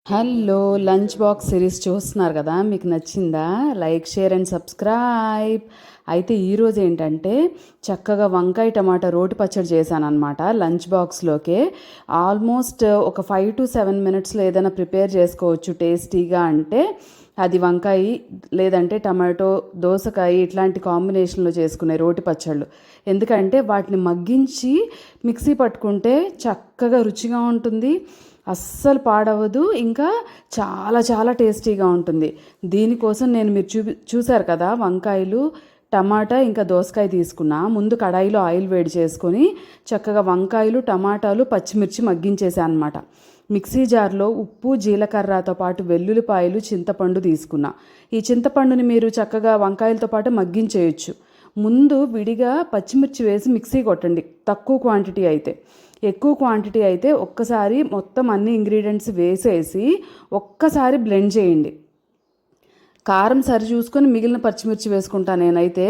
Hello lunch box series చూస్తున్నారు కదా, మీకు నచ్చిందా? Like, share and subscribe. అయితే ఈరోజు ఏంటంటే చక్కగా వంకాయ టమాటా రోటి పచ్చడి చేశాను అనమాట లంచ్ బాక్స్లోకే. ఆల్మోస్ట్ ఒక 5 to 7 మినిట్స్లో ఏదైనా ప్రిపేర్ చేసుకోవచ్చు టేస్టీగా. అంటే అది వంకాయ లేదంటే టమాటో, దోసకాయ ఇట్లాంటి కాంబినేషన్లో చేసుకునే రోటి పచ్చళ్ళు. ఎందుకంటే వాటిని మగ్గించి మిక్సీ పట్టుకుంటే చక్కగా రుచిగా ఉంటుంది, అస్సలు పాడవదు, ఇంకా చాలా చాలా టేస్టీగా ఉంటుంది. దీనికోసం నేను మీరు చూసారు కదా, వంకాయలు, టమాటా ఇంకా దోసకాయ తీసుకున్నా. ముందు కడాయిలో ఆయిల్ వేడి చేసుకొని చక్కగా వంకాయలు, టమాటాలు, పచ్చిమిర్చి మగ్గించేసాను అనమాట. మిక్సీ జార్లో ఉప్పు, జీలకర్రతో పాటు వెల్లుల్లిపాయలు, చింతపండు తీసుకున్నా. ఈ చింతపండుని మీరు చక్కగా వంకాయలతో పాటు మగ్గించేయచ్చు. ముందు విడిగా పచ్చిమిర్చి వేసి మిక్సీ కొట్టండి, తక్కువ క్వాంటిటీ అయితే. ఎక్కువ క్వాంటిటీ అయితే ఒక్కసారి మొత్తం అన్ని ఇంగ్రీడియంట్స్ వేసేసి ఒక్కసారి బ్లెండ్ చేయండి. కారం సరి చూసుకొని మిగిలిన పచ్చిమిర్చి వేసుకుంటాను నేనైతే.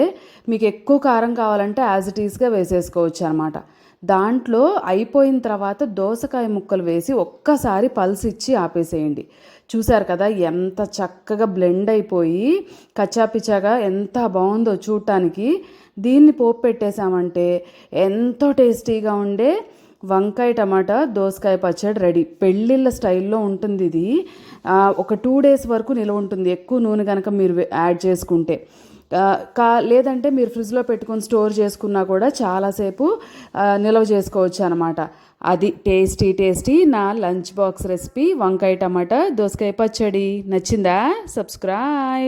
మీకు ఎక్కువ కారం కావాలంటే యాజ్ ఇట్ ఈస్గా వేసేసుకోవచ్చు అనమాట. దాంట్లో అయిపోయిన తర్వాత దోసకాయ ముక్కలు వేసి ఒక్కసారి పల్స్ ఇచ్చి ఆపేసేయండి. చూసారు కదా ఎంత చక్కగా బ్లెండ్ అయిపోయి కచ్చాపిచ్చాగా ఎంత బాగుందో చూడటానికి. దీన్ని పోపు పెట్టేశామంటే ఎంతో టేస్టీగా ఉండే వంకాయ టమాటా దోసకాయ పచ్చడి రెడీ. పెళ్ళిళ్ళ స్టైల్లో ఉంటుంది ఇది. ఒక 2 days వరకు నిల్వ ఉంటుంది, ఎక్కువ నూనె కనుక మీరు యాడ్ చేసుకుంటే. లేదంటే మీరు ఫ్రిడ్జ్లో పెట్టుకొని స్టోర్ చేసుకున్నా కూడా చాలాసేపు నిల్వ చేసుకోవచ్చు అనమాట. అది టేస్టీ నా లంచ్ బాక్స్ రెసిపీ వంకాయ టమాటా దోసకాయ పచ్చడి. నచ్చిందా? సబ్స్క్రైబ్.